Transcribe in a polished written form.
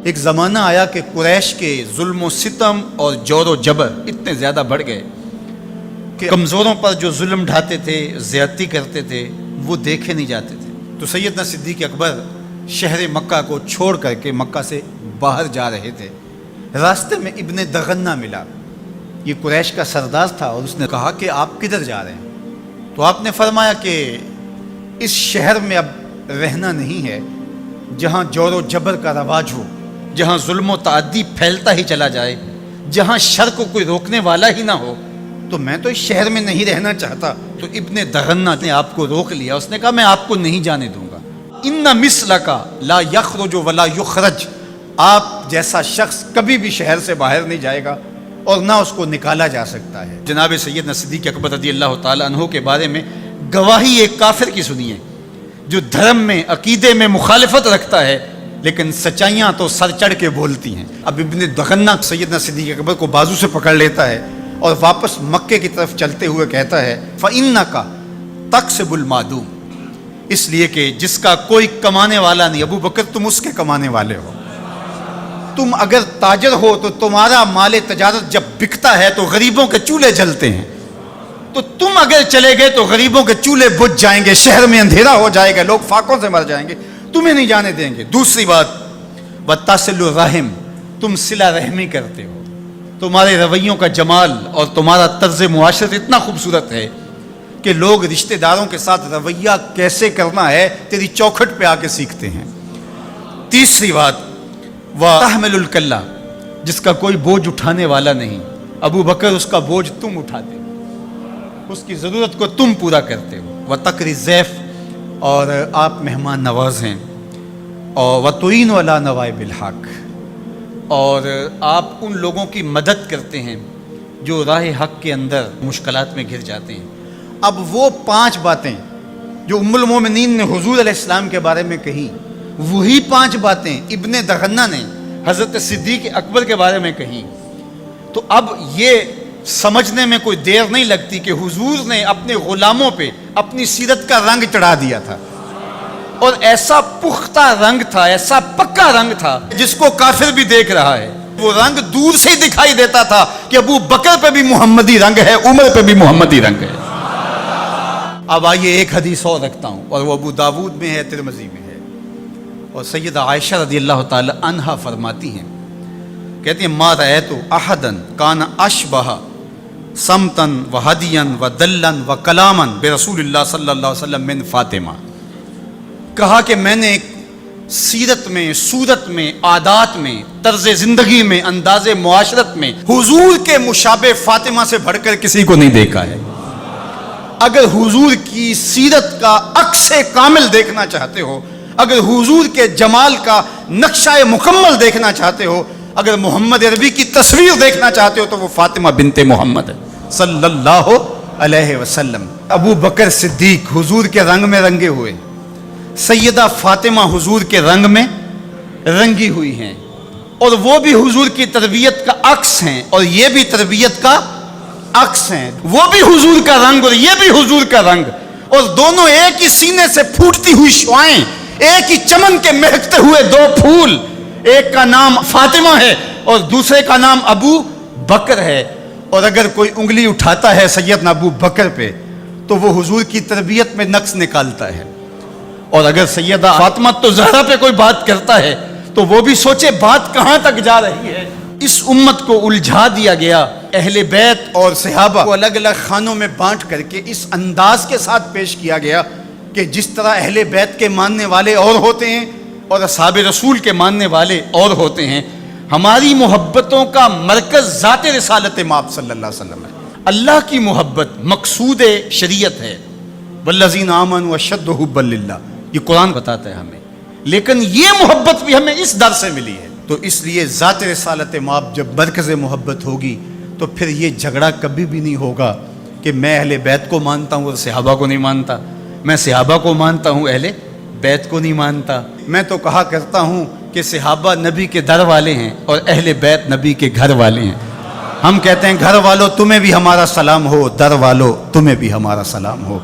ایک زمانہ آیا کہ قریش کے ظلم و ستم اور جور و جبر اتنے زیادہ بڑھ گئے کہ کمزوروں پر جو ظلم ڈھاتے تھے، زیادتی کرتے تھے، وہ دیکھے نہیں جاتے تھے۔ تو سیدنا صدیق اکبر شہر مکہ کو چھوڑ کر کے مکہ سے باہر جا رہے تھے۔ راستے میں ابن دغنہ ملا، یہ قریش کا سردار تھا، اور اس نے کہا کہ آپ کدھر جا رہے ہیں؟ تو آپ نے فرمایا کہ اس شہر میں اب رہنا نہیں ہے جہاں جور و جبر کا رواج ہو، جہاں ظلم و تعدی پھیلتا ہی چلا جائے، جہاں شر کو کوئی روکنے والا ہی نہ ہو، تو میں تو اس شہر میں نہیں رہنا چاہتا۔ تو ابن دغنہ نے آپ کو روک لیا، اس نے کہا میں آپ کو نہیں جانے دوں گا۔ ان مثلک لا یخرج ولا یخرج، آپ جیسا شخص کبھی بھی شہر سے باہر نہیں جائے گا اور نہ اس کو نکالا جا سکتا ہے۔ جناب سیدنا صدیق اکبر رضی اللہ تعالی عنہ کے بارے میں گواہی ایک کافر کی سنیے جو دھرم میں، عقیدے میں مخالفت رکھتا ہے، لیکن سچائیاں تو سر چڑھ کے بولتی ہیں۔ اب ابن دغنہ سیدنا صدیق اکبر کو بازو سے پکڑ لیتا ہے اور واپس مکے کی طرف چلتے ہوئے کہتا ہے فَإِنَّكَ تَكْسِبُ الْمَعْدُومَ، اس لیے کہ جس کا کوئی کمانے والا نہیں، ابو بکر تم اس کے کمانے والے ہو۔ تم اگر تاجر ہو تو تمہارا مال تجارت جب بکتا ہے تو غریبوں کے چولہے جلتے ہیں، تو تم اگر چلے گئے تو غریبوں کے چولہے بجھ جائیں گے، شہر میں اندھیرا ہو جائے گا، لوگ فاقوں سے مر جائیں گے، تمہیں نہیں جانے دیں گے۔ دوسری بات وَتَصِلُ الرَّحِمَ، تم صلہ رحمی کرتے ہو، تمہارے رویوں کا جمال اور تمہارا طرز معاشرت اتنا خوبصورت ہے کہ لوگ رشتہ داروں کے ساتھ رویہ کیسے کرنا ہے تیری چوکھٹ پہ آ کے سیکھتے ہیں۔ تیسری بات وَتَحْمِلُ الْكَلَّ، جس کا کوئی بوجھ اٹھانے والا نہیں، ابو بکر اس کا بوجھ تم اٹھاتے ہو، اس کی ضرورت کو تم پورا کرتے ہو۔ وَتَقْرِ الضَّيْفَ، اور آپ مہمان نواز ہیں، اور وَتُعِينُ عَلَى نَوَائِبِ الْحَقِّ، اور آپ ان لوگوں کی مدد کرتے ہیں جو راہ حق کے اندر مشکلات میں گر جاتے ہیں۔ اب وہ 5 باتیں جو ام المومنین نے حضور علیہ السلام کے بارے میں کہی، وہی 5 باتیں ابن دغنہ نے حضرت صدیق اکبر کے بارے میں کہی۔ تو اب یہ سمجھنے میں کوئی دیر نہیں لگتی کہ حضور نے اپنے غلاموں پہ اپنی سیرت کا رنگ چڑھا دیا تھا، اور ایسا پختہ رنگ تھا، ایسا پکا رنگ تھا جس کو کافر بھی دیکھ رہا ہے۔ وہ رنگ دور سے ہی دکھائی دیتا تھا کہ ابو بکر پہ بھی محمدی رنگ ہے، عمر پہ بھی محمدی رنگ ہے۔ اب آئیے ایک حدیث اور رکھتا ہوں، اور وہ ابو داود میں ہے، ترمذی میں ہے، اور سیدہ عائشہ رضی اللہ تعالی عنہا فرماتی ہیں، کہتی ہیں ما رأیت احدا کان اشبہ سمتن و ہدین و دلن و کلامن برسول اللہ صلی اللہ علیہ وسلم من فاطمہ، کہا کہ میں نے سیرت میں، صورت میں، عادات میں، طرز زندگی میں، انداز معاشرت میں حضور کے مشابہ فاطمہ سے بڑھ کر کسی کو نہیں دیکھا ہے۔ اگر حضور کی سیرت کا عکس کامل دیکھنا چاہتے ہو، اگر حضور کے جمال کا نقشہ مکمل دیکھنا چاہتے ہو، اگر محمد عربی کی تصویر دیکھنا چاہتے ہو، تو وہ فاطمہ بنت محمد ہے صلی اللہ علیہ وسلم۔ ابو بکر صدیق حضور کے رنگ میں رنگے ہوئے، سیدہ فاطمہ حضور کے رنگ میں رنگی ہوئی ہیں، اور وہ بھی حضور کی تربیت کا عکس ہیں، اور یہ بھی تربیت کا عکس ہیں۔ وہ بھی حضور کا رنگ اور یہ بھی حضور کا رنگ، اور دونوں ایک ہی سینے سے پھوٹتی ہوئی شعائیں، ایک ہی چمن کے مہکتے ہوئے 2 پھول، ایک کا نام فاطمہ ہے اور دوسرے کا نام ابو بکر ہے۔ اور اگر کوئی انگلی اٹھاتا ہے سیدنا ابو بکر پہ تو وہ حضور کی تربیت میں نقص نکالتا ہے، اور اگر سیدہ فاطمہ تو زہرا پہ کوئی بات کرتا ہے تو وہ بھی سوچے بات کہاں تک جا رہی ہے۔ اس امت کو الجھا دیا گیا، اہل بیت اور صحابہ کو الگ الگ خانوں میں بانٹ کر کے اس انداز کے ساتھ پیش کیا گیا کہ جس طرح اہل بیت کے ماننے والے اور ہوتے ہیں اور اصحاب رسول کے ماننے والے اور ہوتے ہیں۔ ہماری محبتوں کا مرکز ذات رسالت مآب صلی اللہ علیہ وسلم ہے۔ اللہ کی محبت مقصود شریعت ہے، والذین آمنوا اشد حبا للہ، یہ قرآن بتاتا ہے ہمیں، لیکن یہ محبت بھی ہمیں اس در سے ملی ہے۔ تو اس لیے ذات رسالت مآب جب مرکز محبت ہوگی تو پھر یہ جھگڑا کبھی بھی نہیں ہوگا کہ میں اہل بیت کو مانتا ہوں اور صحابہ کو نہیں مانتا، میں صحابہ کو مانتا ہوں اہل بیت کو نہیں مانتا۔ میں تو کہا کرتا ہوں کہ صحابہ نبی کے در والے ہیں اور اہل بیت نبی کے گھر والے ہیں۔ ہم کہتے ہیں گھر والوں تمہیں بھی ہمارا سلام ہو، در والوں تمہیں بھی ہمارا سلام ہو۔